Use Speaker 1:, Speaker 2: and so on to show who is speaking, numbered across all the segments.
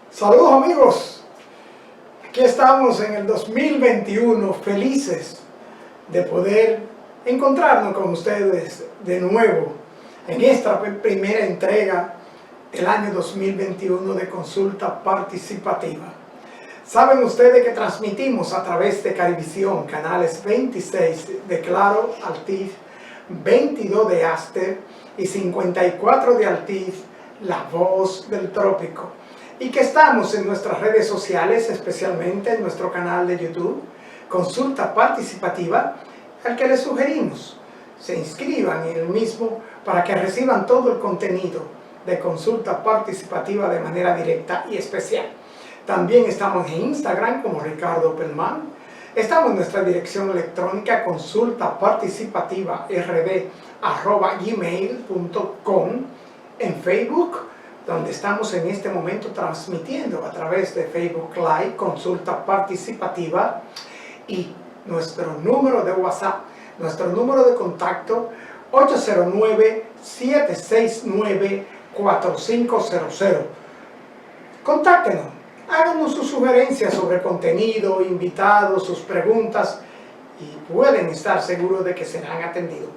Speaker 1: Saludos amigos, aquí estamos en el 2021, felices de poder encontrarnos con ustedes de nuevo en esta primera entrega del año 2021 de Consulta Participativa. Saben ustedes que transmitimos a través de Carivisión, canales 26 de Claro, Altiz, 22 de Aster y 54 de Altiz, La Voz del Trópico. Y que estamos en nuestras redes sociales, especialmente en nuestro canal de YouTube, Consulta Participativa, al que les sugerimos se inscriban en el mismo para que reciban todo el contenido de Consulta Participativa de manera directa y especial. También estamos en Instagram como Ricardo Pelman. Estamos en nuestra dirección electrónica consultaparticipativard@gmail.com, en Facebook, donde estamos en este momento transmitiendo a través de Facebook Live, Consulta Participativa, y nuestro número de WhatsApp, nuestro número de contacto, 809-769-4500. Contáctenos, háganos sus sugerencias sobre contenido, invitados, sus preguntas, y pueden estar seguros de que serán atendidos.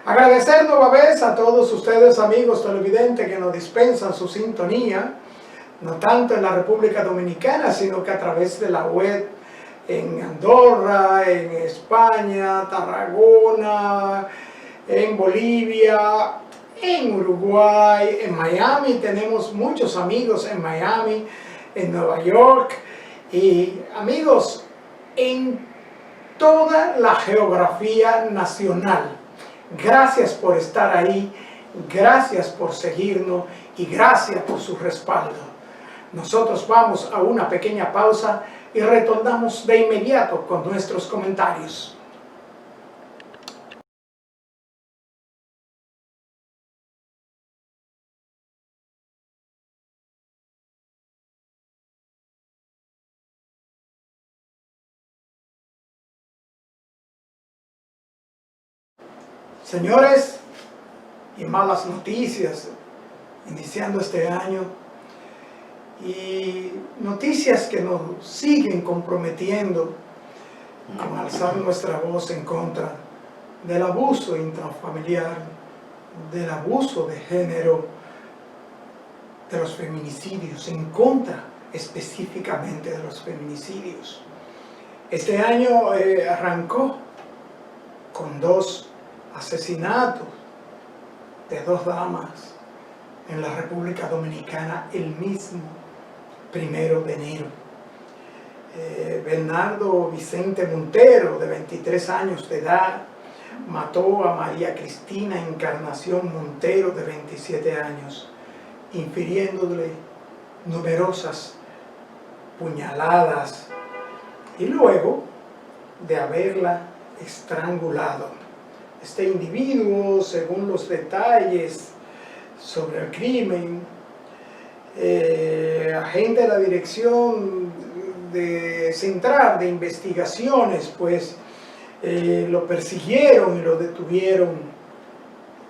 Speaker 1: Agradecer nueva vez a todos ustedes, amigos televidentes, que nos dispensan su sintonía, no tanto en la República Dominicana, sino que a través de la web, en Andorra, en España, Tarragona, en Bolivia, en Uruguay, en Miami. Tenemos muchos amigos en Miami, en Nueva York, y amigos en toda la geografía nacional. Gracias por estar ahí, gracias por seguirnos y gracias por su respaldo. Nosotros vamos a una pequeña pausa y retornamos de inmediato con nuestros comentarios. Señores, y malas noticias iniciando este año, y noticias que nos siguen comprometiendo con alzar nuestra voz en contra del abuso intrafamiliar, del abuso de género, de los feminicidios, en contra específicamente de los feminicidios. Este año arrancó con 2 asesinatos de 2 damas en la República Dominicana el mismo 1 de enero. Bernardo Vicente Montero, de 23 años de edad, mató a María Cristina Encarnación Montero, de 27 años, infiriéndole numerosas puñaladas y luego de haberla estrangulado. Este individuo, según los detalles sobre el crimen, agente de la Dirección Central de Investigaciones, pues lo persiguieron y lo detuvieron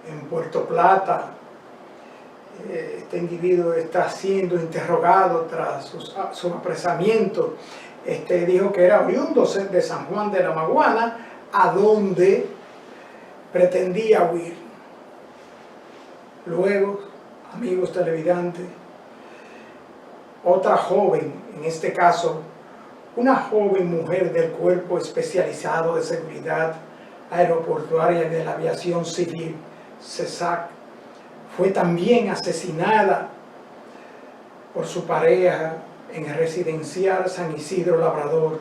Speaker 1: en Puerto Plata. Este individuo está siendo interrogado tras su apresamiento. Dijo que era oriundo de San Juan de la Maguana, a donde pretendía huir. Luego, amigos televidentes, otra joven, en este caso, una joven mujer del Cuerpo Especializado de Seguridad Aeroportuaria de la Aviación Civil, CESAC, fue también asesinada por su pareja en el residencial San Isidro Labrador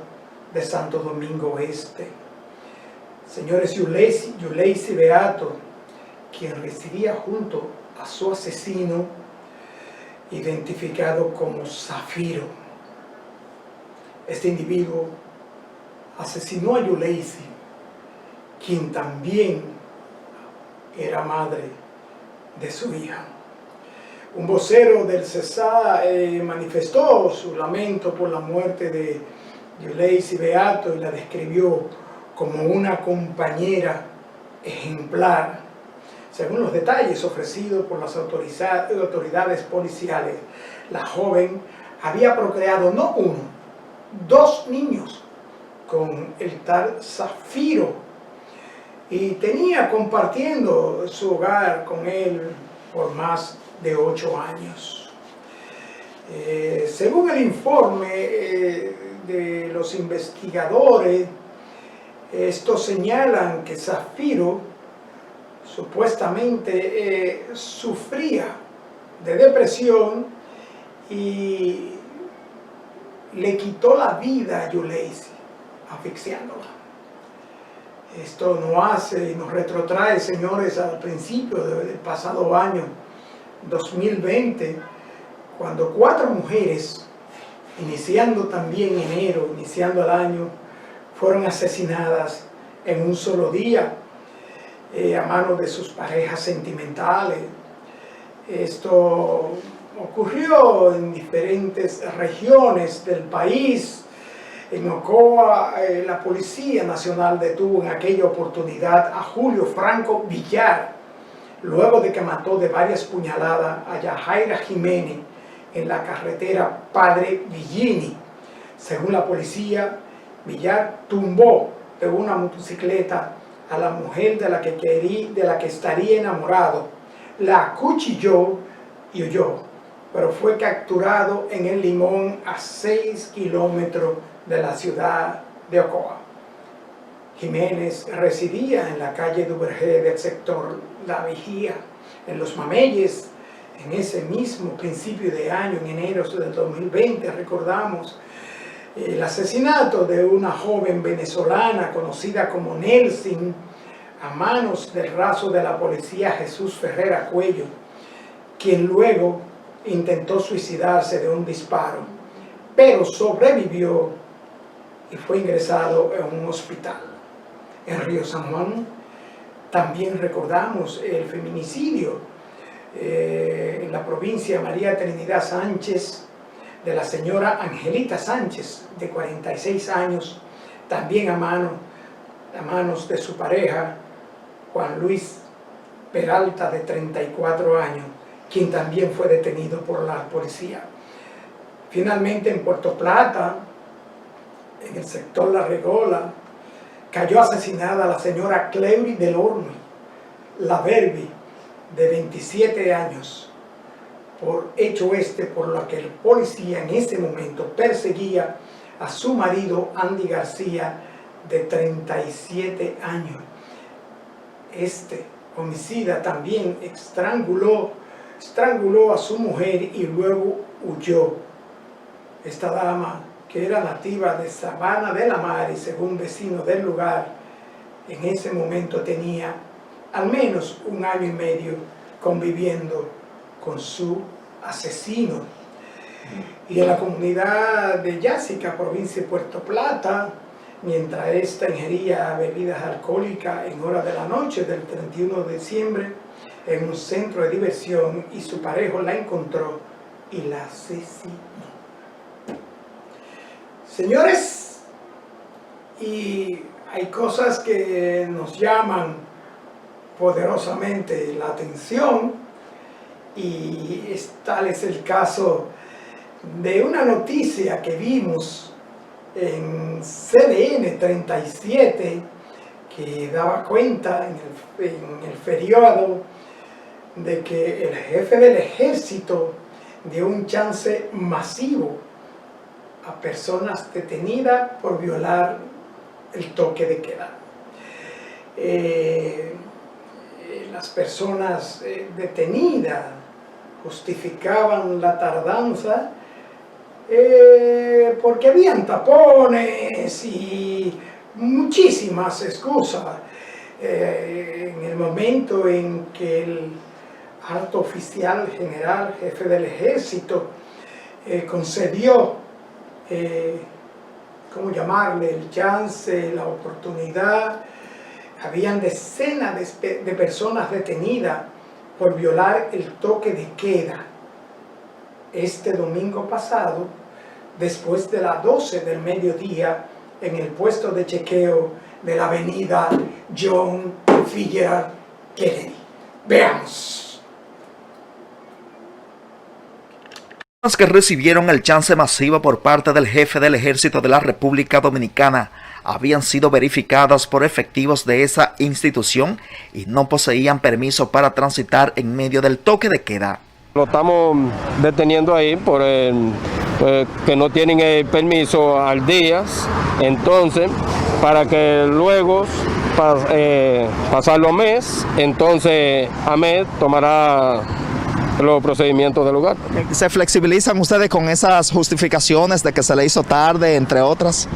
Speaker 1: de Santo Domingo Este. Señores, Yuleisi Beato, quien residía junto a su asesino, identificado como Zafiro. Este individuo asesinó a Yuleisi, quien también era madre de su hija. Un vocero del CESA manifestó su lamento por la muerte de Yuleisi Beato y la describió como una compañera ejemplar. Según los detalles ofrecidos por las autoridades policiales, la joven había procreado no uno, dos niños con el tal Zafiro y tenía compartiendo su hogar con él por más de 8 años. Según el informe de los investigadores, estos señalan que Zafiro supuestamente sufría de depresión y le quitó la vida a Yuleisi, asfixiándola. Esto nos retrotrae, señores, al principio del pasado año 2020, cuando 4 mujeres, iniciando también enero, iniciando el año, fueron asesinadas en un solo día a manos de sus parejas sentimentales. Esto ocurrió en diferentes regiones del país. En Ocoa, la Policía Nacional detuvo en aquella oportunidad a Julio Franco Villar, luego de que mató de varias puñaladas a Yajaira Jiménez en la carretera Padre Villini. Según la policía, Villar tumbó de una motocicleta a la mujer de la que estaría enamorado, la acuchilló y huyó, pero fue capturado en El Limón, a 6 kilómetros de la ciudad de Ocoa. Jiménez residía en la calle Duvergé del sector La Vigía, en Los Mameyes. En ese mismo principio de año, en enero del 2020, recordamos el asesinato de una joven venezolana conocida como Nelson a manos del raso de la policía Jesús Ferrera Cuello, quien luego intentó suicidarse de un disparo, pero sobrevivió y fue ingresado en un hospital. En Río San Juan también recordamos el feminicidio en la provincia María Trinidad Sánchez, de la señora Angelita Sánchez, de 46 años, también a manos de su pareja, Juan Luis Peralta, de 34 años, quien también fue detenido por la policía. Finalmente, en Puerto Plata, en el sector La Regola, cayó asesinada la señora Cleury Delorme Laverbi, de 27 años, por hecho por lo que el policía en ese momento perseguía a su marido Andy García, de 37 años. Este homicida también estranguló a su mujer y luego huyó. Esta dama, que era nativa de Sabana de la Mar y según vecinos del lugar, en ese momento tenía al menos 1 año y medio conviviendo con su asesino. Y en la comunidad de Yásica, provincia de Puerto Plata, mientras esta ingería bebidas alcohólicas en horas de la noche del 31 de diciembre en un centro de diversión, y su pareja la encontró y la asesinó. Señores, y hay cosas que nos llaman poderosamente la atención, y tal es el caso de una noticia que vimos en CDN 37, que daba cuenta en el feriado de que el jefe del ejército dio un chance masivo a personas detenidas por violar el toque de queda. Las personas detenidas justificaban la tardanza porque habían tapones y muchísimas excusas. En el momento en que el alto oficial general, jefe del ejército, concedió, ¿cómo llamarle?, el chance, la oportunidad, habían decenas de personas detenidas por violar el toque de queda. Este domingo pasado, después de las 12 del mediodía, en el puesto de chequeo de la avenida John F. Kennedy. Veamos.
Speaker 2: que recibieron el chance masivo por parte del jefe del Ejército de la República Dominicana habían sido verificadas por efectivos de esa institución y no poseían permiso para transitar en medio del toque de queda.
Speaker 3: Lo estamos deteniendo ahí por que no tienen el permiso al día, entonces para que luego pasarlo a mes, entonces a mes tomará los procedimientos del lugar.
Speaker 2: ¿Se flexibilizan ustedes con esas justificaciones de que se le hizo tarde, entre otras?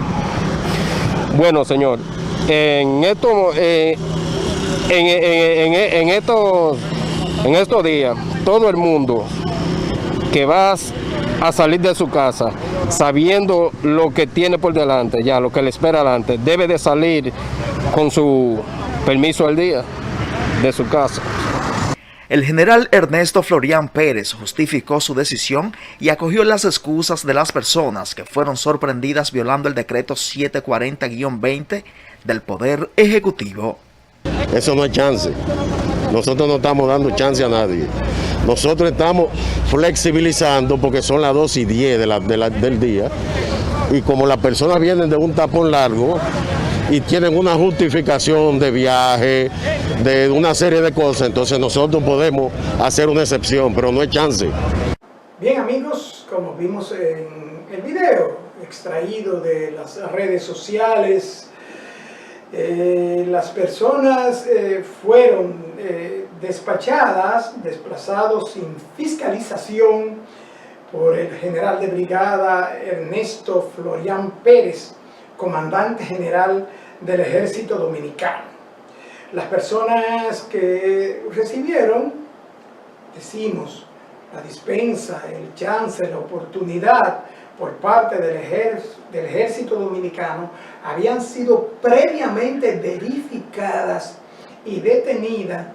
Speaker 3: Bueno, señor, en estos días, todo el mundo que va a salir de su casa sabiendo lo que tiene por delante, ya lo que le espera adelante, debe de salir con su permiso al día de su casa.
Speaker 2: El general Ernesto Florian Pérez justificó su decisión y acogió las excusas de las personas que fueron sorprendidas violando el decreto 740-20 del Poder Ejecutivo.
Speaker 4: Eso no hay chance. Nosotros no estamos dando chance a nadie. Nosotros estamos flexibilizando porque son las 2:10 del día y como las personas vienen de un tapón largo y tienen una justificación de viaje, de una serie de cosas, entonces nosotros podemos hacer una excepción, pero no hay chance.
Speaker 1: Bien amigos, como vimos en el video extraído de las redes sociales, las personas fueron desplazados sin fiscalización por el general de brigada Ernesto Florian Pérez, comandante general del Ejército Dominicano. Las personas que recibieron, decimos, la dispensa, el chance, la oportunidad por parte del Ejército Dominicano, habían sido previamente verificadas y detenidas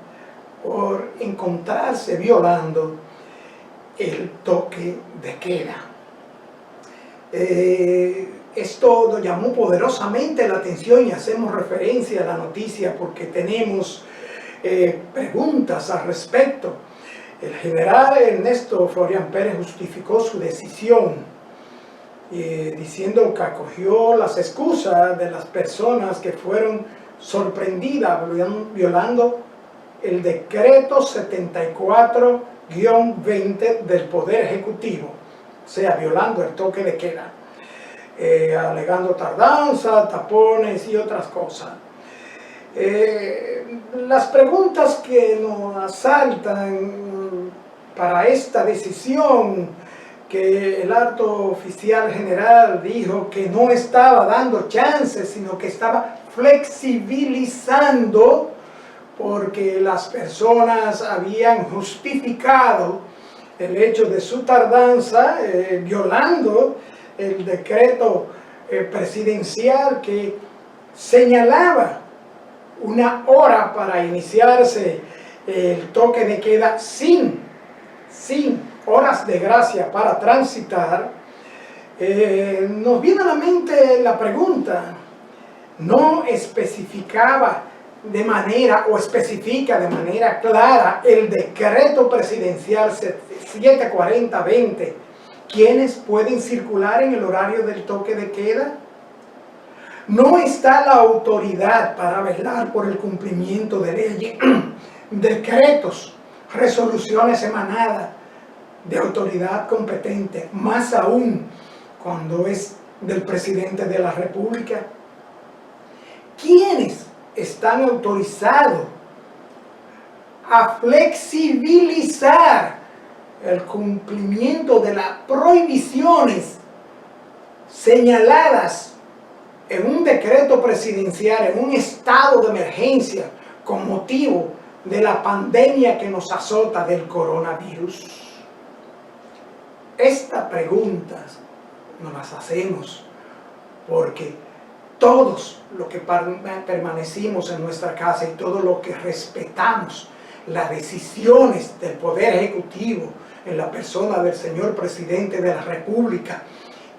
Speaker 1: por encontrarse violando el toque de queda. Esto nos llamó poderosamente la atención y hacemos referencia a la noticia porque tenemos preguntas al respecto. El general Ernesto Florian Pérez justificó su decisión diciendo que acogió las excusas de las personas que fueron sorprendidas violando el decreto 74-20 del Poder Ejecutivo, o sea, violando el toque de queda. Alegando tardanza, tapones y otras cosas. Las preguntas que nos asaltan para esta decisión, que el alto oficial general dijo que no estaba dando chances, sino que estaba flexibilizando porque las personas habían justificado el hecho de su tardanza, violando el decreto presidencial que señalaba una hora para iniciarse el toque de queda sin horas de gracia para transitar. Nos viene a la mente la pregunta, no especificaba de manera o especifica de manera clara el decreto presidencial 740-20 ¿quiénes pueden circular en el horario del toque de queda? No está la autoridad para velar por el cumplimiento de leyes, decretos, resoluciones emanadas de autoridad competente, más aún cuando es del presidente de la República. ¿Quiénes están autorizados a flexibilizar el cumplimiento de las prohibiciones señaladas en un decreto presidencial, en un estado de emergencia con motivo de la pandemia que nos azota del coronavirus? Estas preguntas nos las hacemos porque todos los que permanecimos en nuestra casa y todos los que respetamos las decisiones del Poder Ejecutivo en la persona del señor Presidente de la República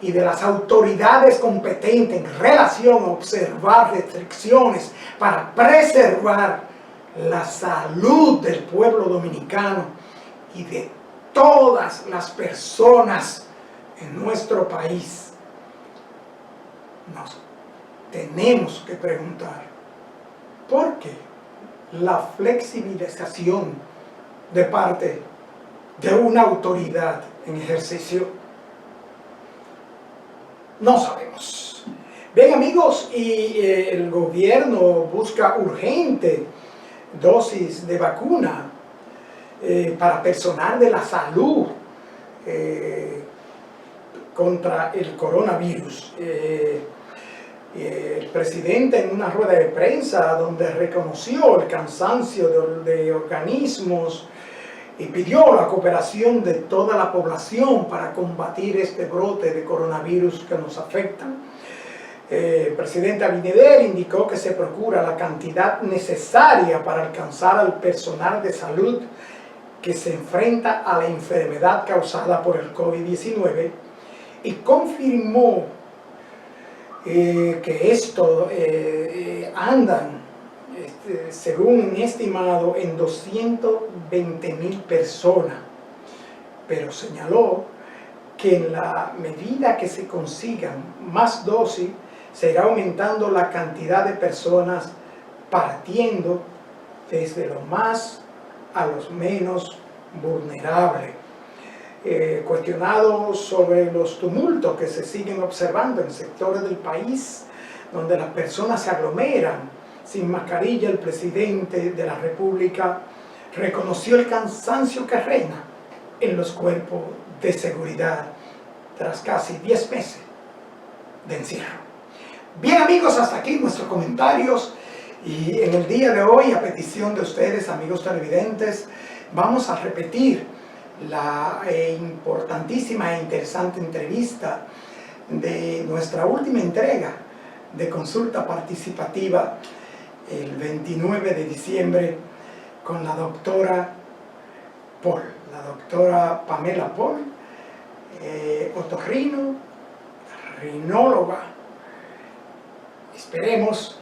Speaker 1: y de las autoridades competentes en relación a observar restricciones para preservar la salud del pueblo dominicano y de todas las personas en nuestro país nos tenemos que preguntar por qué la flexibilización de parte de una autoridad en ejercicio. No sabemos. Bien, amigos, y el gobierno busca urgente dosis de vacuna para personal de la salud contra el coronavirus. El presidente en una rueda de prensa donde reconoció el cansancio de organismos y pidió la cooperación de toda la población para combatir este brote de coronavirus que nos afecta. El presidente Abinader indicó que se procura la cantidad necesaria para alcanzar al personal de salud que se enfrenta a la enfermedad causada por el COVID-19 y confirmó que esto andan, según un estimado, en 220,000 personas, pero señaló que en la medida que se consigan más dosis, se irá aumentando la cantidad de personas partiendo desde los más a los menos vulnerables. Cuestionado sobre los tumultos que se siguen observando en sectores del país donde las personas se aglomeran sin mascarilla, el presidente de la República reconoció el cansancio que reina en los cuerpos de seguridad tras casi 10 meses de encierro. Bien, amigos, hasta aquí nuestros comentarios, y en el día de hoy, a petición de ustedes, amigos televidentes, vamos a repetir la importantísima e interesante entrevista de nuestra última entrega de consulta participativa el 29 de diciembre con la doctora Paul, la doctora Pamela Paul, otorrino, rinóloga. Esperemos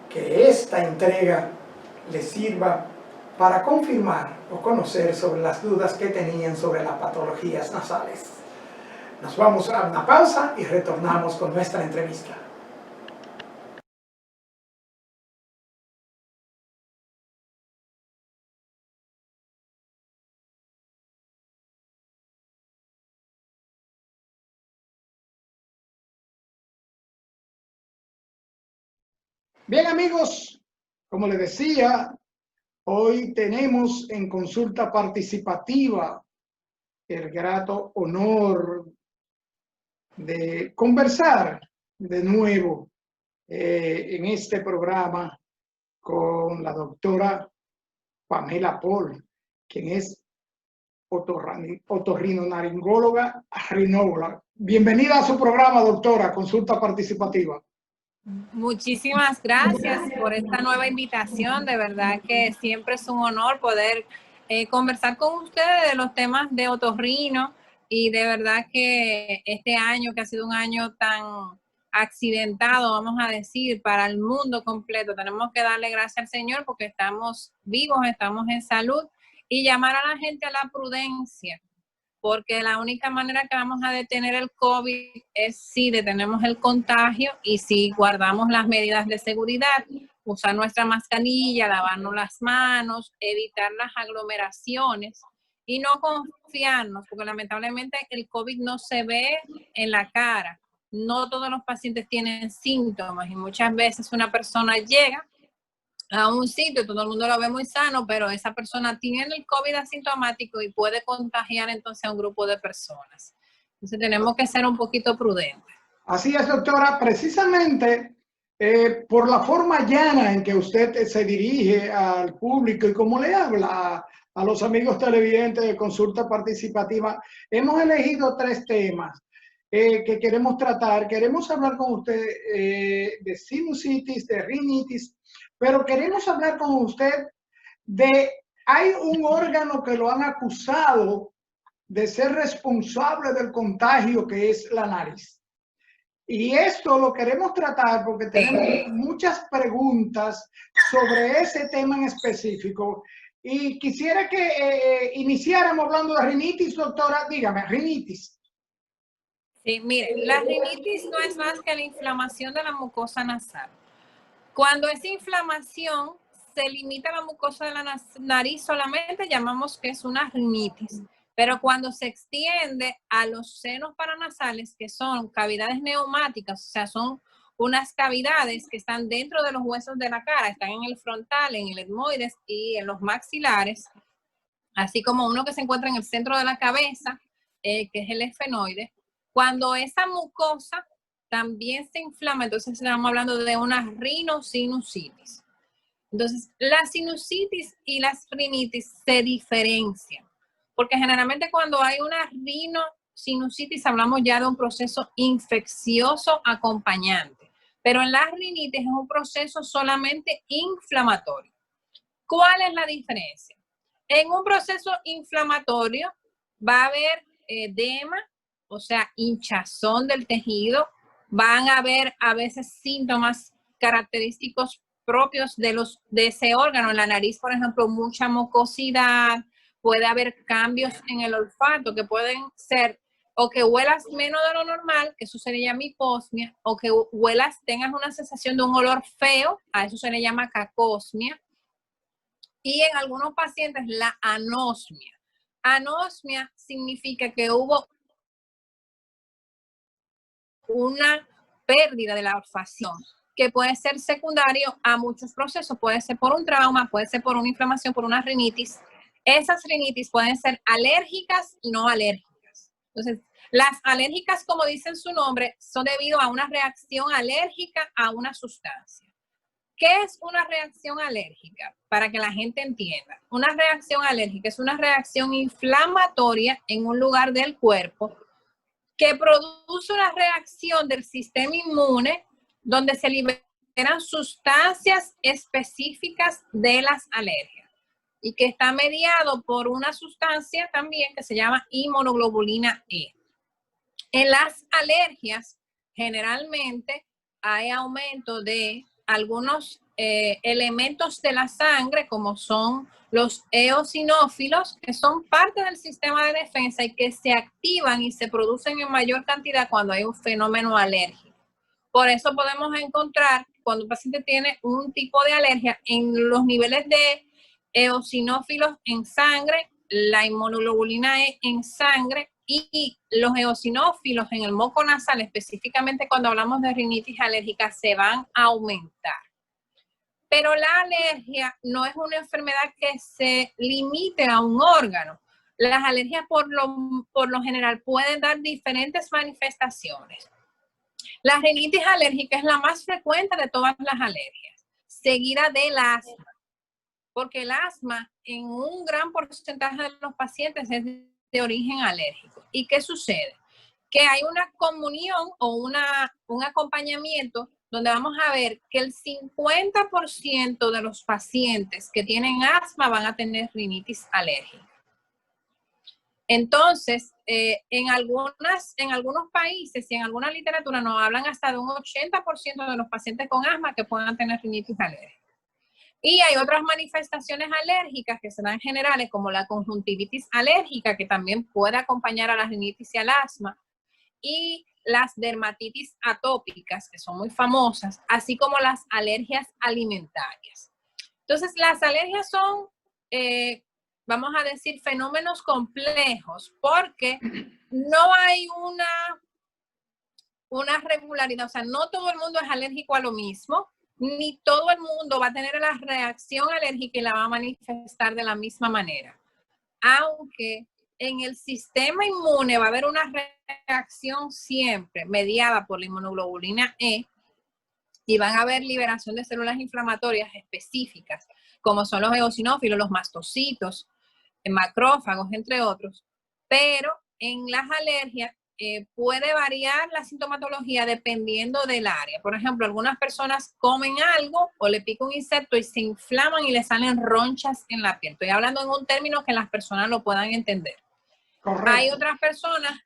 Speaker 1: que esta entrega les sirva para confirmar o conocer sobre las dudas que tenían sobre las patologías nasales. Nos vamos a una pausa y retornamos con nuestra entrevista. Bien, amigos, como les decía, hoy tenemos en consulta participativa el grato honor de conversar de nuevo en este programa con la doctora Pamela Paul, quien es otorrinolaringóloga, rinóloga. Bienvenida a su programa, doctora, consulta participativa.
Speaker 5: Muchísimas gracias por esta nueva invitación. De verdad que siempre es un honor poder conversar con ustedes de los temas de otorrino, y de verdad que este año, que ha sido un año tan accidentado, vamos a decir, para el mundo completo, tenemos que darle gracias al Señor porque estamos vivos, estamos en salud, y llamar a la gente a la prudencia, porque la única manera que vamos a detener el COVID es si detenemos el contagio y si guardamos las medidas de seguridad, usar nuestra mascarilla, lavarnos las manos, evitar las aglomeraciones y no confiarnos, porque lamentablemente el COVID no se ve en la cara. No todos los pacientes tienen síntomas y muchas veces una persona llega a un sitio, todo el mundo lo ve muy sano, pero esa persona tiene el COVID asintomático y puede contagiar entonces a un grupo de personas. Entonces tenemos que ser un poquito prudentes.
Speaker 1: Así es, doctora. Precisamente por la forma llana en que usted se dirige al público y cómo le habla a los amigos televidentes de consulta participativa, hemos elegido 3 temas que queremos tratar. Queremos hablar con usted de sinusitis, de rinitis, pero queremos hablar con usted hay un órgano que lo han acusado de ser responsable del contagio, que es la nariz. Y esto lo queremos tratar porque tenemos muchas preguntas sobre ese tema en específico. Y quisiera que iniciáramos hablando de rinitis, doctora. Dígame, rinitis.
Speaker 5: Sí, mire, la rinitis no es más que la inflamación de la mucosa nasal. Cuando esa inflamación se limita a la mucosa de la nariz solamente, llamamos que es una rinitis. Pero cuando se extiende a los senos paranasales, que son cavidades neumáticas, o sea, son unas cavidades que están dentro de los huesos de la cara, están en el frontal, en el etmoides y en los maxilares, así como uno que se encuentra en el centro de la cabeza, que es el esfenoide. Cuando esa mucosa también se inflama, entonces estamos hablando de una rinosinusitis. Entonces, la sinusitis y las rinitis se diferencian, porque generalmente cuando hay una rinosinusitis hablamos ya de un proceso infeccioso acompañante, pero en la rinitis es un proceso solamente inflamatorio. ¿Cuál es la diferencia? En un proceso inflamatorio va a haber edema, o sea, hinchazón del tejido, van a haber a veces síntomas característicos propios de ese órgano. En la nariz, por ejemplo, mucha mucosidad, puede haber cambios en el olfato que pueden ser o que huelas menos de lo normal, que eso se le llama hiposmia, o que tengas una sensación de un olor feo, a eso se le llama cacosmia. Y en algunos pacientes la anosmia. Anosmia significa que hubo una pérdida de la olfacción, que puede ser secundario a muchos procesos, puede ser por un trauma, puede ser por una inflamación, por una rinitis. Esas rinitis pueden ser alérgicas y no alérgicas. Entonces, las alérgicas, como dicen su nombre, son debido a una reacción alérgica a una sustancia. ¿Qué es una reacción alérgica? Para que la gente entienda. Una reacción alérgica es una reacción inflamatoria en un lugar del cuerpo que produce una reacción del sistema inmune donde se liberan sustancias específicas de las alergias y que está mediado por una sustancia también que se llama inmunoglobulina E. En las alergias, generalmente hay aumento de algunos elementos de la sangre, como son los eosinófilos, que son parte del sistema de defensa y que se activan y se producen en mayor cantidad cuando hay un fenómeno alérgico. Por eso podemos encontrar, cuando un paciente tiene un tipo de alergia, en los niveles de eosinófilos en sangre, la inmunoglobulina E en sangre y los eosinófilos en el moco nasal, específicamente cuando hablamos de rinitis alérgica, se van a aumentar. Pero la alergia no es una enfermedad que se limite a un órgano. Las alergias por lo general pueden dar diferentes manifestaciones. La rinitis alérgica es la más frecuente de todas las alergias, seguida del asma, porque el asma en un gran porcentaje de los pacientes es de origen alérgico. ¿Y qué sucede? Que hay una comunión o un acompañamiento donde vamos a ver que el 50% de los pacientes que tienen asma van a tener rinitis alérgica. Entonces, en algunos países y en alguna literatura nos hablan hasta de un 80% de los pacientes con asma que puedan tener rinitis alérgica. Y hay otras manifestaciones alérgicas que serán generales, como la conjuntivitis alérgica, que también puede acompañar a la rinitis y al asma, y las dermatitis atópicas, que son muy famosas, así como las alergias alimentarias. Entonces, las alergias son, vamos a decir, fenómenos complejos, porque no hay una regularidad, o sea, no todo el mundo es alérgico a lo mismo, ni todo el mundo va a tener la reacción alérgica y la va a manifestar de la misma manera. Aunque en el sistema inmune va a haber una reacción siempre mediada por la inmunoglobulina E y van a haber liberación de células inflamatorias específicas, como son los eosinófilos, los mastocitos, macrófagos, entre otros. Pero en las alergias puede variar la sintomatología dependiendo del área. Por ejemplo, algunas personas comen algo o le pica un insecto y se inflaman y le salen ronchas en la piel. Estoy hablando en un término que las personas lo puedan entender. Correcto. Hay otras personas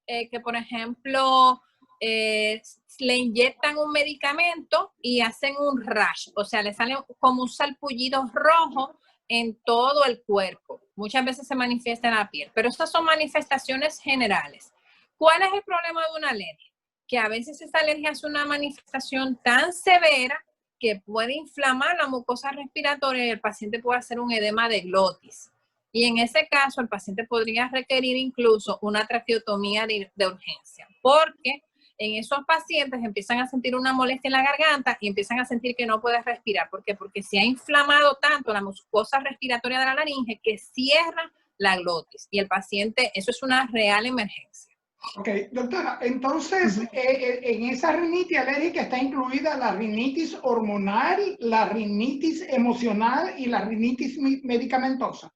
Speaker 5: que, por ejemplo, le inyectan un medicamento y hacen un rash, o sea, le sale como un salpullido rojo en todo el cuerpo. Muchas veces se manifiesta en la piel, pero estas son manifestaciones generales. ¿Cuál es el problema de una alergia? Que a veces esta alergia es una manifestación tan severa que puede inflamar la mucosa respiratoria y el paciente puede hacer un edema de glotis. Y en ese caso, el paciente podría requerir incluso una traqueotomía de urgencia, porque en esos pacientes empiezan a sentir una molestia en la garganta y empiezan a sentir que no puede respirar. ¿Por qué? Porque se ha inflamado tanto la mucosa respiratoria de la laringe que cierra la glotis. Y el paciente, eso es una real emergencia.
Speaker 1: Ok, doctora, entonces en esa rinitis alérgica está incluida la rinitis hormonal, la rinitis emocional y la rinitis medicamentosa.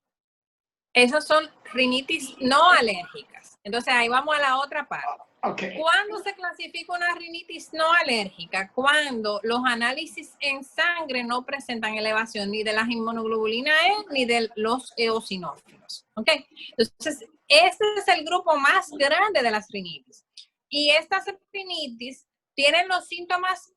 Speaker 5: Esas son rinitis no alérgicas. Entonces ahí vamos a la otra parte.
Speaker 1: Okay.
Speaker 5: ¿Cuándo se clasifica una rinitis no alérgica? Cuando los análisis en sangre no presentan elevación ni de las inmunoglobulinas E ni de los eosinófilos. ¿Okay? Entonces, este es el grupo más grande de las rinitis. Y estas rinitis tienen los síntomas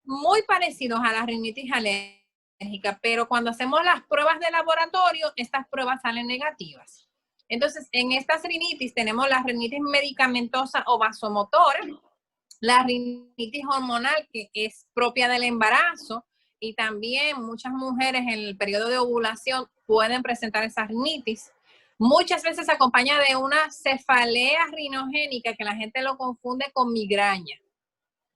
Speaker 5: muy parecidos a la rinitis alérgica, pero cuando hacemos las pruebas de laboratorio, estas pruebas salen negativas. Entonces, en estas rinitis tenemos la rinitis medicamentosa o vasomotora, la rinitis hormonal, que es propia del embarazo, y también muchas mujeres en el periodo de ovulación pueden presentar esa rinitis. Muchas veces se acompaña de una cefalea rinogénica, que la gente lo confunde con migraña.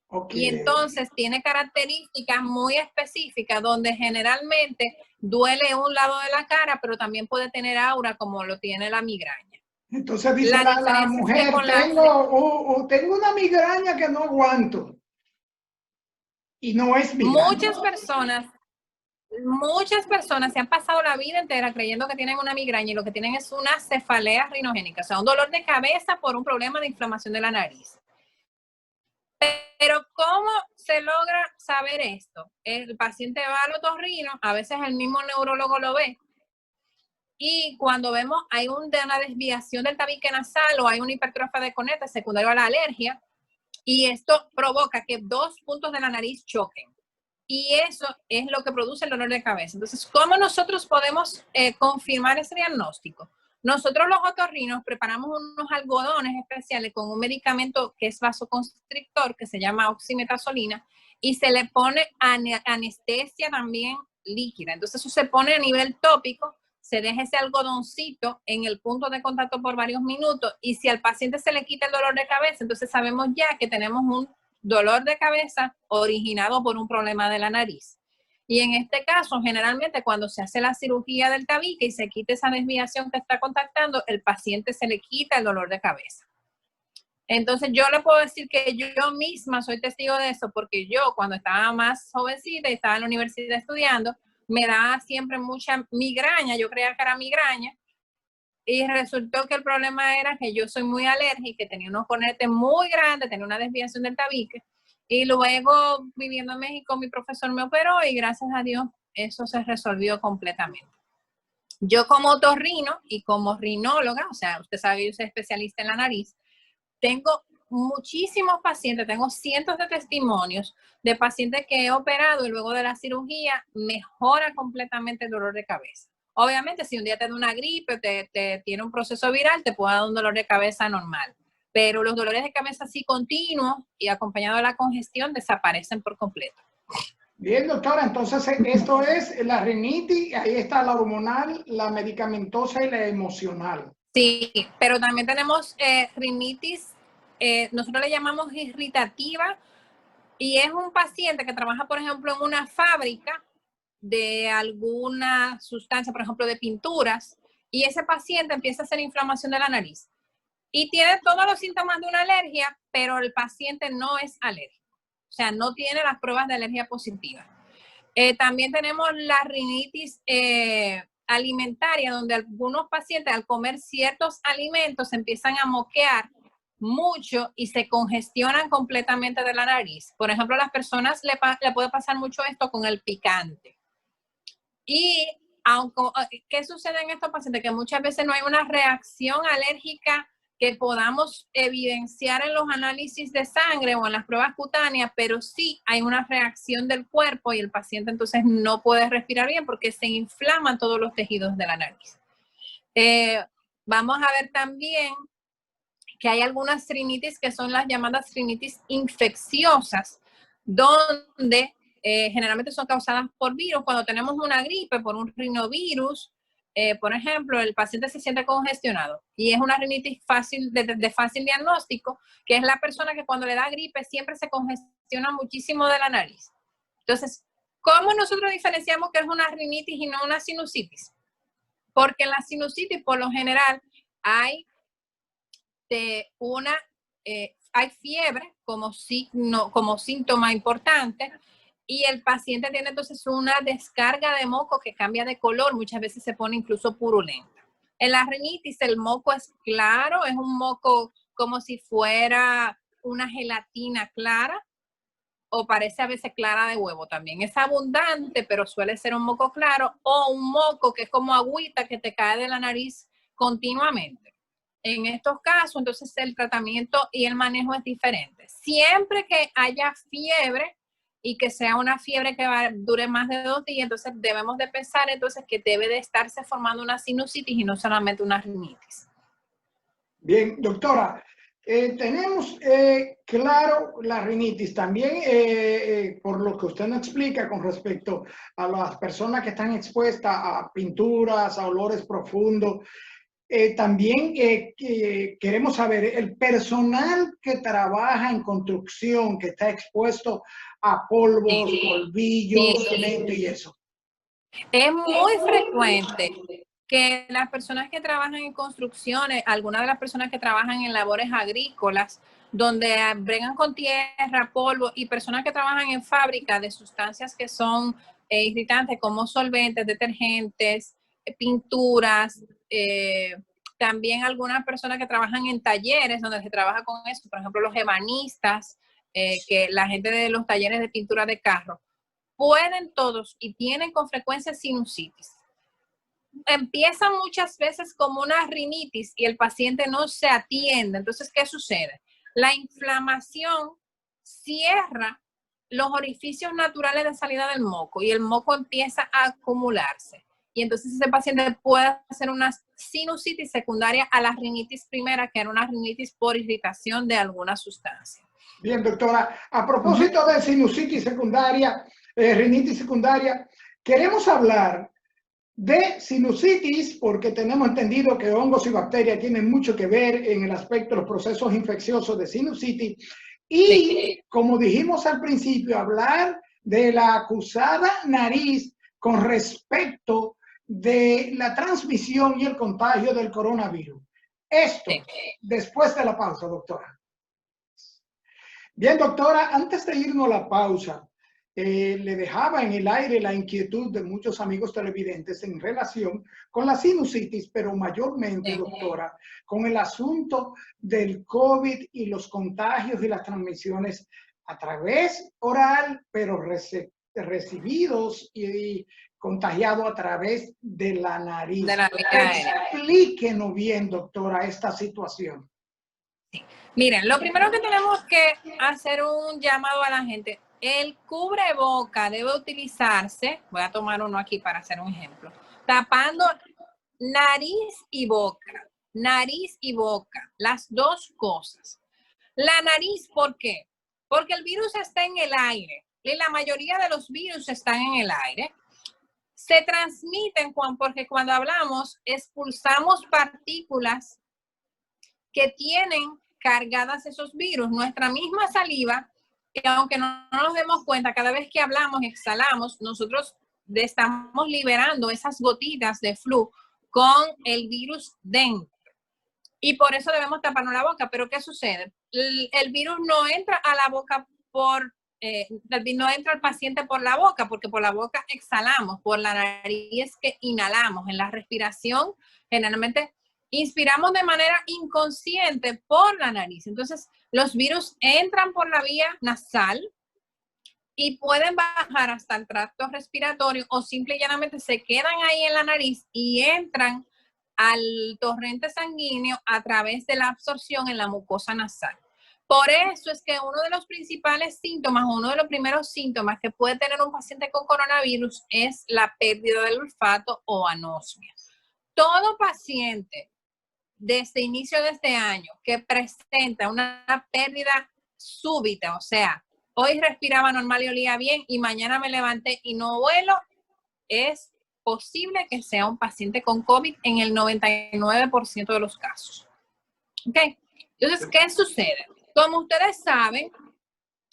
Speaker 5: Okay. Y entonces tiene características muy específicas donde generalmente duele un lado de la cara, pero también puede tener aura como lo tiene la migraña.
Speaker 1: Entonces dice la mujer, tengo una migraña que no aguanto. Y no es migraña.
Speaker 5: Muchas personas se han pasado la vida entera creyendo que tienen una migraña y lo que tienen es una cefalea rinogénica, o sea, un dolor de cabeza por un problema de inflamación de la nariz. Pero ¿cómo se logra saber esto? El paciente va al otorrino, a veces el mismo neurólogo lo ve, y cuando vemos hay una desviación del tabique nasal o hay una hipertrofia de conecta secundaria a la alergia, y esto provoca que dos puntos de la nariz choquen. Y eso es lo que produce el dolor de cabeza. Entonces, ¿cómo nosotros podemos confirmar ese diagnóstico? Nosotros los otorrinos preparamos unos algodones especiales con un medicamento que es vasoconstrictor, que se llama oximetazolina, y se le pone anestesia también líquida. Entonces eso se pone a nivel tópico, se deja ese algodoncito en el punto de contacto por varios minutos, y si al paciente se le quita el dolor de cabeza, entonces sabemos ya que tenemos un dolor de cabeza originado por un problema de la nariz. Y en este caso, generalmente cuando se hace la cirugía del tabique y se quita esa desviación que está contactando, el paciente se le quita el dolor de cabeza. Entonces yo le puedo decir que yo misma soy testigo de eso, porque yo cuando estaba más jovencita y estaba en la universidad estudiando, me daba siempre mucha migraña, yo creía que era migraña, y resultó que el problema era que yo soy muy alérgica, tenía unos conetes muy grandes, tenía una desviación del tabique. Y luego, viviendo en México, mi profesor me operó y gracias a Dios eso se resolvió completamente. Yo como otorrino y como rinóloga, o sea, usted sabe, yo soy especialista en la nariz, tengo muchísimos pacientes, tengo cientos de testimonios de pacientes que he operado y luego de la cirugía mejora completamente el dolor de cabeza. Obviamente, si un día te da una gripe o te tiene un proceso viral, te puede dar un dolor de cabeza normal. Pero los dolores de cabeza así continuos y acompañado de la congestión desaparecen por completo.
Speaker 1: Bien, doctora, entonces esto es la rinitis, ahí está la hormonal, la medicamentosa y la emocional.
Speaker 5: Sí, pero también tenemos rinitis, nosotros le llamamos irritativa, y es un paciente que trabaja, por ejemplo, en una fábrica de alguna sustancia, por ejemplo, de pinturas, y ese paciente empieza a hacer inflamación de la nariz. Y tiene todos los síntomas de una alergia, pero el paciente no es alérgico. O sea, no tiene las pruebas de alergia positivas. También tenemos la rinitis alimentaria, donde algunos pacientes al comer ciertos alimentos se empiezan a moquear mucho y se congestionan completamente de la nariz. Por ejemplo, a las personas le puede pasar mucho esto con el picante. Y aunque, ¿qué sucede en estos pacientes? Que muchas veces no hay una reacción alérgica que podamos evidenciar en los análisis de sangre o en las pruebas cutáneas, pero sí hay una reacción del cuerpo y el paciente entonces no puede respirar bien porque se inflaman todos los tejidos de la nariz. Vamos a ver también que hay algunas rinitis que son las llamadas rinitis infecciosas, donde generalmente son causadas por virus. Cuando tenemos una gripe por un rinovirus, por ejemplo, el paciente se siente congestionado y es una rinitis fácil de fácil diagnóstico, que es la persona que cuando le da gripe siempre se congestiona muchísimo de la nariz. Entonces, ¿cómo nosotros diferenciamos que es una rinitis y no una sinusitis? Porque en la sinusitis, por lo general, hay hay fiebre como signo, como síntoma importante, y el paciente tiene entonces una descarga de moco que cambia de color, muchas veces se pone incluso purulenta. En la rinitis el moco es claro, es un moco como si fuera una gelatina clara, o parece a veces clara de huevo también. Es abundante, pero suele ser un moco claro, o un moco que es como agüita que te cae de la nariz continuamente. En estos casos, entonces el tratamiento y el manejo es diferente. Siempre que haya fiebre y que sea una fiebre que dure más de 2 días, entonces debemos de pensar entonces que debe de estarse formando una sinusitis y no solamente una rinitis.
Speaker 1: Bien, doctora, tenemos claro la rinitis. También, por lo que usted nos explica con respecto a las personas que están expuestas a pinturas, a olores profundos, también queremos saber, el personal que trabaja en construcción, que está expuesto a polvos, polvillos, cemento y eso.
Speaker 5: Es muy frecuente que las personas que trabajan en construcciones, algunas de las personas que trabajan en labores agrícolas, donde bregan con tierra, polvo, y personas que trabajan en fábricas de sustancias que son irritantes como solventes, detergentes, pinturas, también algunas personas que trabajan en talleres donde se trabaja con eso, por ejemplo los ebanistas, que la gente de los talleres de pintura de carro, pueden todos y tienen con frecuencia sinusitis. Empieza muchas veces como una rinitis y el paciente no se atiende. Entonces, ¿qué sucede? La inflamación cierra los orificios naturales de salida del moco y el moco empieza a acumularse. Y entonces ese paciente puede hacer una sinusitis secundaria a la rinitis primera, que era una rinitis por irritación de alguna sustancia.
Speaker 1: Bien, doctora. A propósito de sinusitis secundaria, rinitis secundaria, queremos hablar de sinusitis porque tenemos entendido que hongos y bacterias tienen mucho que ver en el aspecto de los procesos infecciosos de sinusitis. Y como dijimos al principio, hablar de la acusada nariz con respecto de la transmisión y el contagio del coronavirus. Esto después de la pausa, doctora. Bien, doctora, antes de irnos a la pausa, le dejaba en el aire la inquietud de muchos amigos televidentes en relación con la sinusitis, pero mayormente, doctora, con el asunto del COVID y los contagios y las transmisiones a través oral, pero recibidos y contagiados a través de la nariz. Explíquenos bien, doctora, esta situación.
Speaker 5: Miren, lo primero que tenemos que hacer un llamado a la gente. El cubreboca debe utilizarse, voy a tomar uno aquí para hacer un ejemplo, tapando nariz y boca, las dos cosas. La nariz, ¿por qué? Porque el virus está en el aire y la mayoría de los virus están en el aire. Se transmiten porque cuando hablamos expulsamos partículas que tienen cargadas esos virus. Nuestra misma saliva, que aunque no nos demos cuenta, cada vez que hablamos, exhalamos, nosotros estamos liberando esas gotitas de flu con el virus dentro. Y por eso debemos taparnos la boca. Pero ¿qué sucede? El virus no entra a la boca no entra al paciente por la boca, porque por la boca exhalamos, por la nariz que inhalamos. En la respiración, generalmente inspiramos de manera inconsciente por la nariz. Entonces, los virus entran por la vía nasal y pueden bajar hasta el tracto respiratorio o simple y llanamente se quedan ahí en la nariz y entran al torrente sanguíneo a través de la absorción en la mucosa nasal. Por eso es que uno de los principales síntomas, uno de los primeros síntomas que puede tener un paciente con coronavirus es la pérdida del olfato o anosmia. Todo paciente desde inicio de este año que presenta una pérdida súbita, o sea, hoy respiraba normal y olía bien y mañana me levanté y no huelo, es posible que sea un paciente con COVID en el 99% de los casos. ¿Ok? Entonces, ¿qué sucede? Como ustedes saben,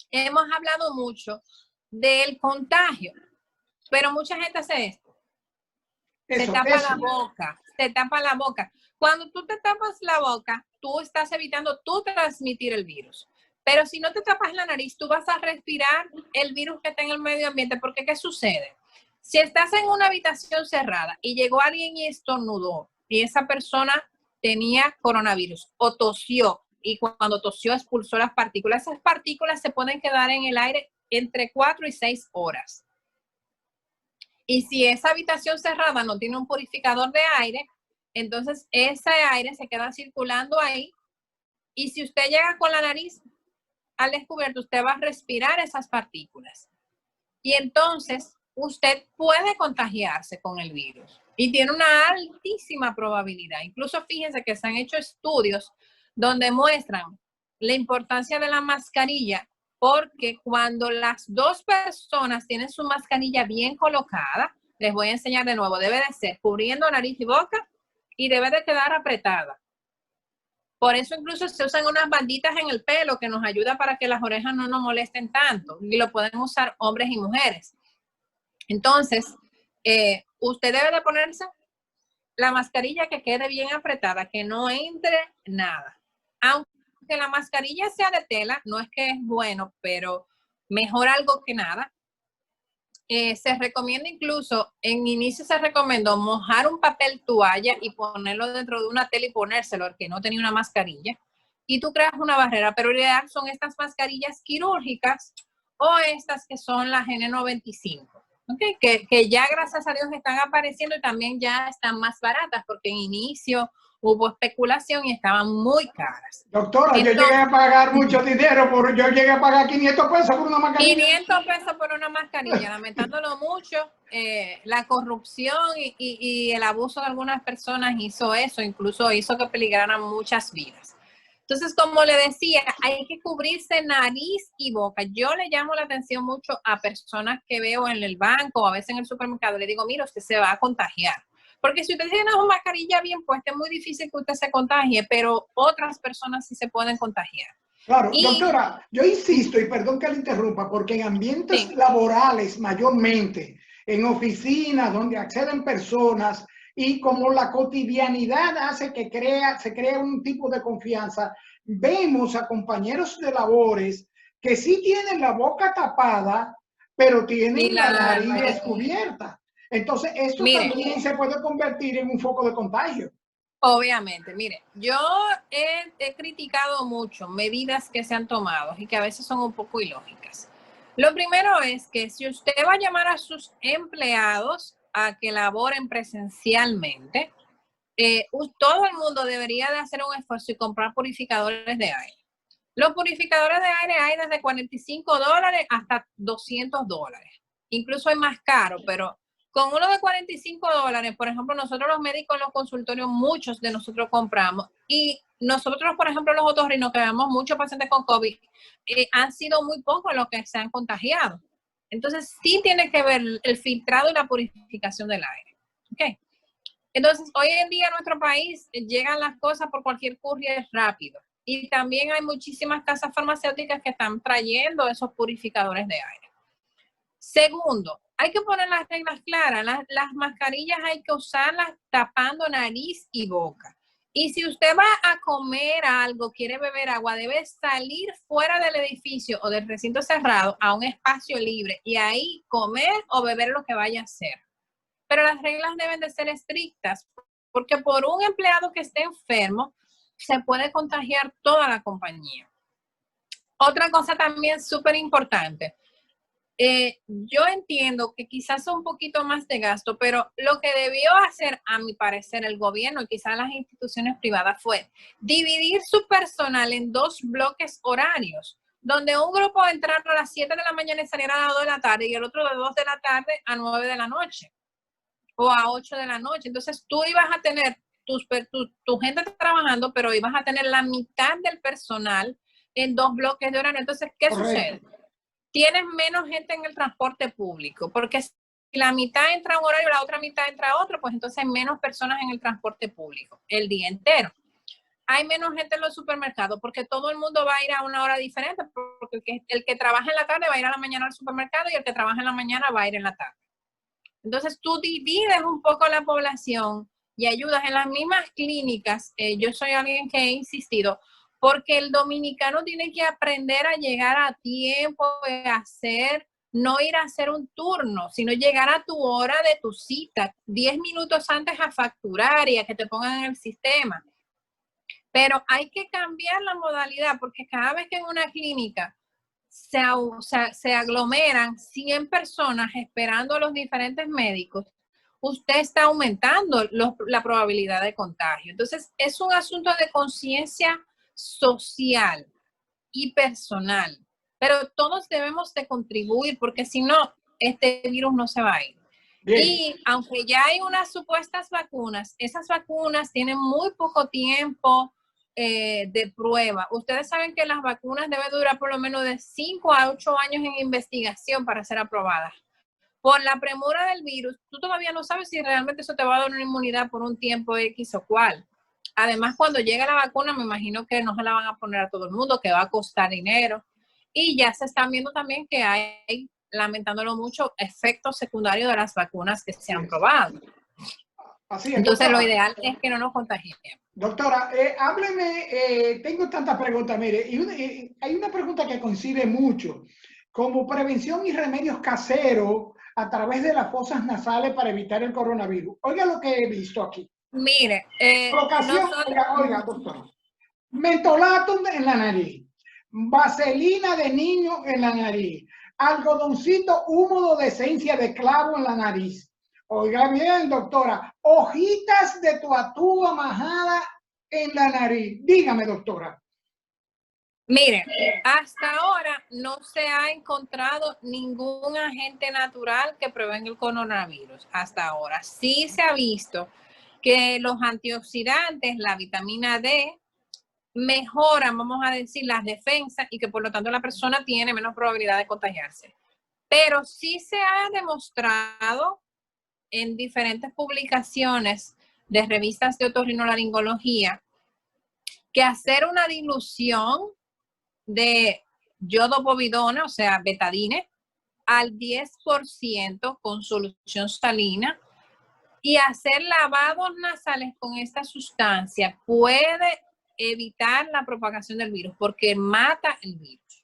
Speaker 5: hemos hablado mucho del contagio, pero mucha gente hace esto. Se tapa la boca. Cuando tú te tapas la boca, tú estás evitando tú transmitir el virus. Pero si no te tapas la nariz, tú vas a respirar el virus que está en el medio ambiente. Porque, ¿qué sucede? Si estás en una habitación cerrada y llegó alguien y estornudó y esa persona tenía coronavirus o tosió y cuando tosió expulsó las partículas, esas partículas se pueden quedar en el aire entre 4 y 6 horas. Y si esa habitación cerrada no tiene un purificador de aire, entonces ese aire se queda circulando ahí y si usted llega con la nariz al descubierto, usted va a respirar esas partículas. Y entonces usted puede contagiarse con el virus y tiene una altísima probabilidad. Incluso fíjense que se han hecho estudios donde muestran la importancia de la mascarilla porque cuando las dos personas tienen su mascarilla bien colocada, les voy a enseñar de nuevo, debe de ser cubriendo nariz y boca y debe de quedar apretada. Por eso incluso se usan unas banditas en el pelo que nos ayuda para que las orejas no nos molesten tanto y lo pueden usar hombres y mujeres. Entonces, usted debe de ponerse la mascarilla que quede bien apretada, que no entre nada. Aunque la mascarilla sea de tela, no es que es bueno, pero mejor algo que nada. Se recomienda incluso, en inicio se recomendó mojar un papel toalla y ponerlo dentro de una tela y ponérselo al que no tenía una mascarilla. Y tú creas una barrera, pero lo ideal son estas mascarillas quirúrgicas o estas que son las N95. Okay, que ya gracias a Dios están apareciendo y también ya están más baratas porque en inicio hubo especulación y estaban muy caras.
Speaker 1: Doctora, entonces, yo llegué a pagar mucho dinero, yo llegué a pagar 500 pesos por una mascarilla.
Speaker 5: 500 pesos por una mascarilla, lamentándolo mucho, la corrupción y el abuso de algunas personas hizo eso, incluso hizo que peligraran muchas vidas. Entonces, como le decía, hay que cubrirse nariz y boca. Yo le llamo la atención mucho a personas que veo en el banco o a veces en el supermercado. Le digo, mira, usted se va a contagiar. Porque si usted tiene una mascarilla bien puesta, es muy difícil que usted se contagie, pero otras personas sí se pueden contagiar.
Speaker 1: Claro, doctora, yo insisto, y perdón que le interrumpa, porque en ambientes laborales mayormente, en oficinas donde acceden personas, y como la cotidianidad hace que se crea un tipo de confianza, vemos a compañeros de labores que sí tienen la boca tapada, pero tienen la nariz descubierta. Entonces, eso también se puede convertir en un foco de contagio.
Speaker 5: Obviamente, mire, yo he criticado mucho medidas que se han tomado y que a veces son un poco ilógicas. Lo primero es que si usted va a llamar a sus empleados a que laboren presencialmente, todo el mundo debería de hacer un esfuerzo y comprar purificadores de aire. Los purificadores de aire hay desde $45 hasta $200. Incluso hay más caro, pero con uno de $45, por ejemplo, nosotros los médicos en los consultorios, muchos de nosotros compramos. Y nosotros, por ejemplo, los otorrinos, que vemos muchos pacientes con COVID, han sido muy pocos los que se han contagiado. Entonces, sí tiene que ver el filtrado y la purificación del aire. ¿Okay? Entonces, hoy en día en nuestro país llegan las cosas por cualquier courier rápido. Y también hay muchísimas casas farmacéuticas que están trayendo esos purificadores de aire. Segundo, hay que poner las reglas claras. Las mascarillas hay que usarlas tapando nariz y boca. Y si usted va a comer algo, quiere beber agua, debe salir fuera del edificio o del recinto cerrado a un espacio libre y ahí comer o beber lo que vaya a hacer. Pero las reglas deben de ser estrictas porque por un empleado que esté enfermo se puede contagiar toda la compañía. Otra cosa también súper importante. Yo entiendo que quizás un poquito más de gasto, pero lo que debió hacer, a mi parecer, el gobierno y quizás las instituciones privadas fue dividir su personal en 2 bloques horarios, donde un grupo entrara a las 7 de la mañana y saliera a las 2 de la tarde y el otro de 2 de la tarde a 9 de la noche o a 8 de la noche. Entonces tú ibas a tener tu gente trabajando, pero ibas a tener la mitad del personal en 2 bloques de horario. Entonces, ¿qué sucede? Tienes menos gente en el transporte público, porque si la mitad entra a un horario y la otra mitad entra a otro, pues entonces hay menos personas en el transporte público el día entero. Hay menos gente en los supermercados, porque todo el mundo va a ir a una hora diferente, porque el que trabaja en la tarde va a ir a la mañana al supermercado y el que trabaja en la mañana va a ir en la tarde. Entonces tú divides un poco la población y ayudas en las mismas clínicas. Yo soy alguien que he insistido, porque el dominicano tiene que aprender a llegar a tiempo, no ir a hacer un turno, sino llegar a tu hora de tu cita, 10 minutos antes a facturar y a que te pongan en el sistema. Pero hay que cambiar la modalidad, porque cada vez que en una clínica se aglomeran 100 personas esperando a los diferentes médicos, usted está aumentando la probabilidad de contagio. Entonces, es un asunto de conciencia social y personal, pero todos debemos de contribuir, porque si no, este virus no se va a ir. Bien. Y aunque ya hay unas supuestas vacunas, esas vacunas tienen muy poco tiempo de prueba. Ustedes saben que las vacunas deben durar por lo menos de 5 a 8 años en investigación para ser aprobadas. Por la premura del virus, tú todavía no sabes si realmente eso te va a dar una inmunidad por un tiempo X o cual. Además, cuando llegue la vacuna, me imagino que no se la van a poner a todo el mundo, que va a costar dinero. Y ya se están viendo también que hay, lamentándolo mucho, efectos secundarios de las vacunas que se han probado. Así es, entonces, doctora, lo ideal es que no nos contagiemos.
Speaker 1: Doctora, hábleme, tengo tantas preguntas, mire, y hay una pregunta que coincide mucho, como prevención y remedios caseros a través de las fosas nasales para evitar el coronavirus. Oiga lo que he visto aquí.
Speaker 5: Mire,
Speaker 1: oiga, doctora. Mentolatum en la nariz, vaselina de niño en la nariz, algodoncito húmedo de esencia de clavo en la nariz. Oiga bien, doctora, hojitas de tuatúa majada en la nariz. Dígame, doctora.
Speaker 5: Mire, hasta ahora no se ha encontrado ningún agente natural que prevenga el coronavirus. Hasta ahora sí se ha visto que los antioxidantes, la vitamina D, mejoran, vamos a decir, las defensas y que por lo tanto la persona tiene menos probabilidad de contagiarse. Pero sí se ha demostrado en diferentes publicaciones de revistas de otorrinolaringología que hacer una dilución de yodopovidona, o sea, betadine, al 10% con solución salina y hacer lavados nasales con esta sustancia puede evitar la propagación del virus porque mata el virus.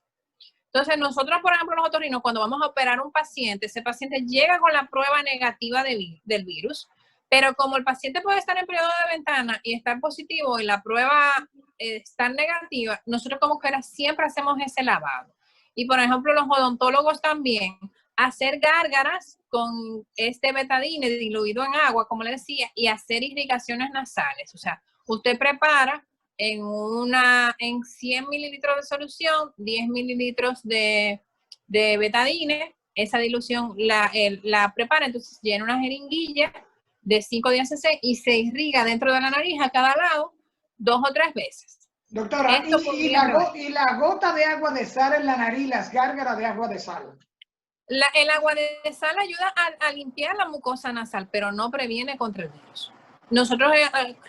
Speaker 5: Entonces, nosotros, por ejemplo, los otorrinos, cuando vamos a operar a un paciente, ese paciente llega con la prueba negativa del virus, pero como el paciente puede estar en periodo de ventana y estar positivo y la prueba está negativa, nosotros como quiera siempre hacemos ese lavado. Y, por ejemplo, los odontólogos también, hacer gárgaras con este betadine diluido en agua, como le decía, y hacer irrigaciones nasales. O sea, usted prepara en 100 mililitros de solución, 10 mililitros de betadine, esa dilución la prepara, entonces llena una jeringuilla de 5 10 cc y se irriga dentro de la nariz a cada lado 2 o 3 veces.
Speaker 1: Doctora, y la gota de agua de sal en la nariz, las gárgaras de agua de sal.
Speaker 5: El agua de sal ayuda a limpiar la mucosa nasal, pero no previene contra el virus. Nosotros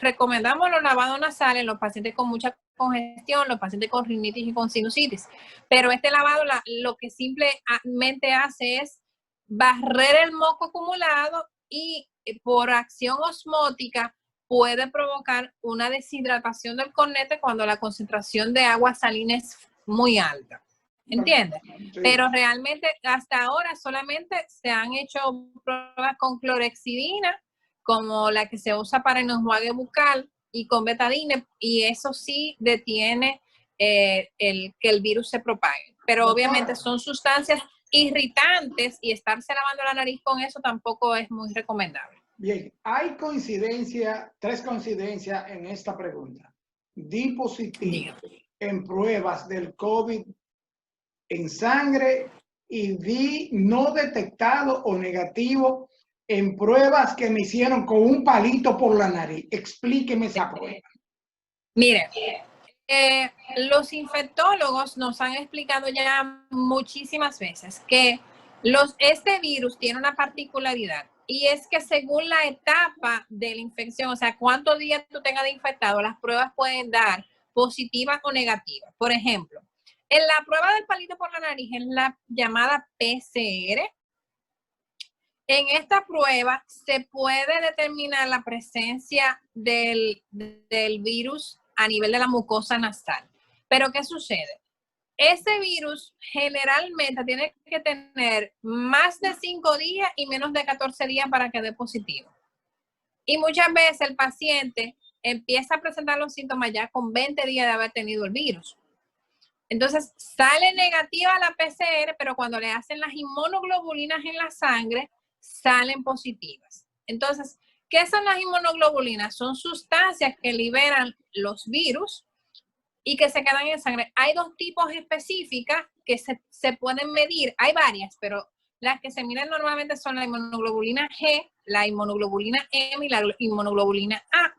Speaker 5: recomendamos los lavados nasales en los pacientes con mucha congestión, los pacientes con rinitis y con sinusitis. Pero este lavado lo que simplemente hace es barrer el moco acumulado y por acción osmótica puede provocar una deshidratación del cornete cuando la concentración de agua salina es muy alta. ¿Entiendes? Sí. Pero realmente hasta ahora solamente se han hecho pruebas con clorexidina, como la que se usa para el enjuague bucal y con betadine, y eso sí detiene que el virus se propague. Pero obviamente son sustancias irritantes y estarse lavando la nariz con eso tampoco es muy recomendable.
Speaker 1: Bien, hay coincidencia, 3 coincidencias en esta pregunta. Di positivo en pruebas del COVID en sangre y di no detectado o negativo en pruebas que me hicieron con un palito por la nariz. Explíqueme esa prueba.
Speaker 5: Mire, los infectólogos nos han explicado ya muchísimas veces que este virus tiene una particularidad y es que según la etapa de la infección, o sea, cuántos días tú tengas de infectado, las pruebas pueden dar positivas o negativas. Por ejemplo, en la prueba del palito por la nariz, es la llamada PCR. En esta prueba se puede determinar la presencia del virus a nivel de la mucosa nasal. Pero ¿qué sucede? Ese virus generalmente tiene que tener más de 5 días y menos de 14 días para que dé positivo. Y muchas veces el paciente empieza a presentar los síntomas ya con 20 días de haber tenido el virus. Entonces sale negativa la PCR, pero cuando le hacen las inmunoglobulinas en la sangre, salen positivas. Entonces, ¿qué son las inmunoglobulinas? Son sustancias que liberan los virus y que se quedan en sangre. Hay 2 tipos específicas que se pueden medir. Hay varias, pero las que se miden normalmente son la inmunoglobulina G, la inmunoglobulina M y la inmunoglobulina A.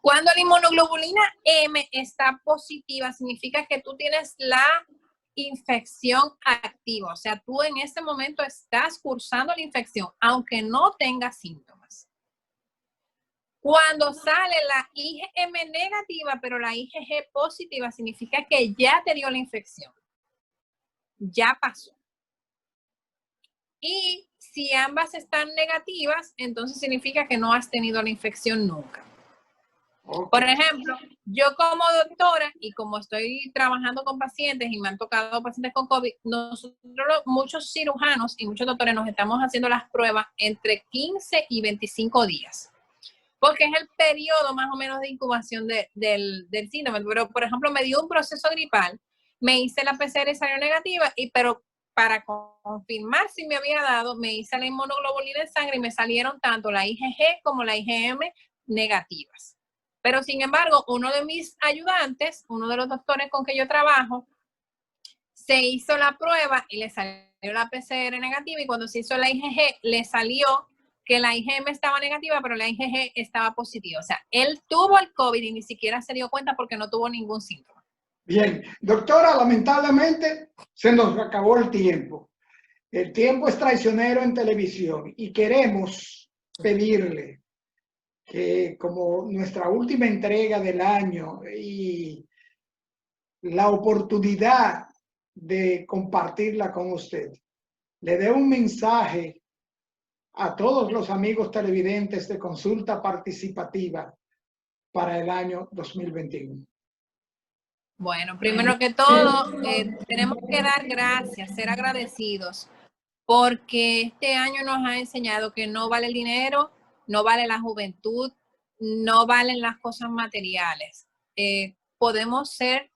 Speaker 5: Cuando la inmunoglobulina M está positiva, significa que tú tienes la infección activa. O sea, tú en este momento estás cursando la infección, aunque no tengas síntomas. Cuando sale la IgM negativa, pero la IgG positiva, significa que ya te dio la infección. Ya pasó. Y si ambas están negativas, entonces significa que no has tenido la infección nunca. Por ejemplo, yo como doctora y como estoy trabajando con pacientes y me han tocado pacientes con COVID, nosotros, muchos cirujanos y muchos doctores nos estamos haciendo las pruebas entre 15 y 25 días. Porque es el periodo más o menos de incubación del síndrome. Pero, por ejemplo, me dio un proceso gripal, me hice la PCR y salió negativa, pero para confirmar si me había dado, me hice la inmunoglobulina en sangre y me salieron tanto la IgG como la IgM negativas. Pero, sin embargo, uno de mis ayudantes, uno de los doctores con que yo trabajo, se hizo la prueba y le salió la PCR negativa y cuando se hizo la IgG le salió que la IgM estaba negativa, pero la IgG estaba positiva. O sea, él tuvo el COVID y ni siquiera se dio cuenta porque no tuvo ningún síntoma.
Speaker 1: Bien, doctora, lamentablemente se nos acabó el tiempo. El tiempo es traicionero en televisión y queremos pedirle que como nuestra última entrega del año y la oportunidad de compartirla con usted, le dé un mensaje a todos los amigos televidentes de Consulta Participativa para el año 2021.
Speaker 5: Bueno, primero que todo, tenemos que dar gracias, ser agradecidos, porque este año nos ha enseñado que no vale el dinero, no vale la juventud, no valen las cosas materiales. Podemos ser,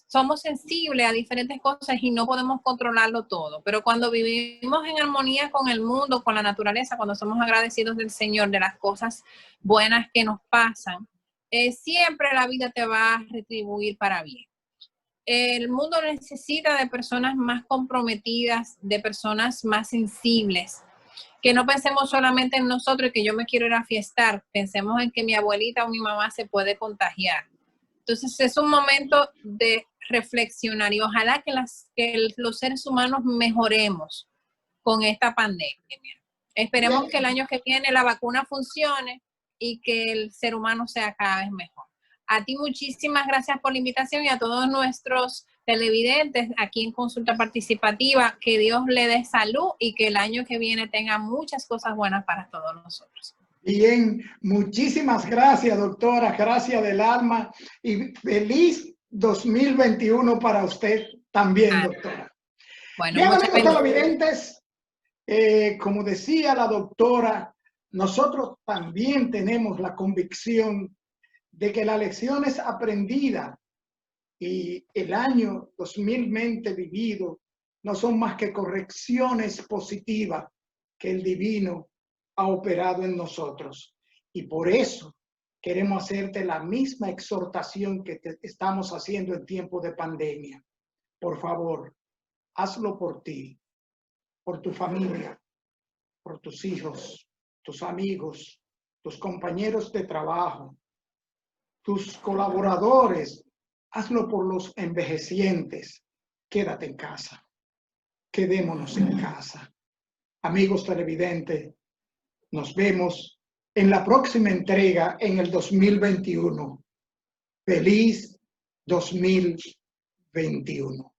Speaker 5: somos sensibles a diferentes cosas y no podemos controlarlo todo, pero cuando vivimos en armonía con el mundo, con la naturaleza, cuando somos agradecidos del Señor, de las cosas buenas que nos pasan, siempre la vida te va a retribuir para bien. El mundo necesita de personas más comprometidas, de personas más sensibles, que no pensemos solamente en nosotros y que yo me quiero ir a fiestar, pensemos en que mi abuelita o mi mamá se puede contagiar. Entonces es un momento de reflexionar y ojalá que los seres humanos mejoremos con esta pandemia. Esperemos que el año que viene la vacuna funcione y que el ser humano sea cada vez mejor. A ti muchísimas gracias por la invitación y a todos nuestros televidentes aquí en Consulta Participativa, que Dios le dé salud y que el año que viene tenga muchas cosas buenas para todos nosotros.
Speaker 1: Bien, muchísimas gracias, doctora, gracias del alma y feliz 2021 para usted también, doctora.
Speaker 5: Bueno,
Speaker 1: bien, amigos televidentes, como decía la doctora, nosotros también tenemos la convicción de que las lecciones aprendidas y el año 2020 vivido no son más que correcciones positivas que el divino ha operado en nosotros. Y por eso queremos hacerte la misma exhortación que te estamos haciendo en tiempo de pandemia. Por favor, hazlo por ti, por tu familia, por tus hijos, tus amigos, tus compañeros de trabajo, tus colaboradores. Hazlo por los envejecientes. Quédate en casa. Quedémonos en casa. Amigos televidentes, nos vemos en la próxima entrega en el 2021. Feliz 2021.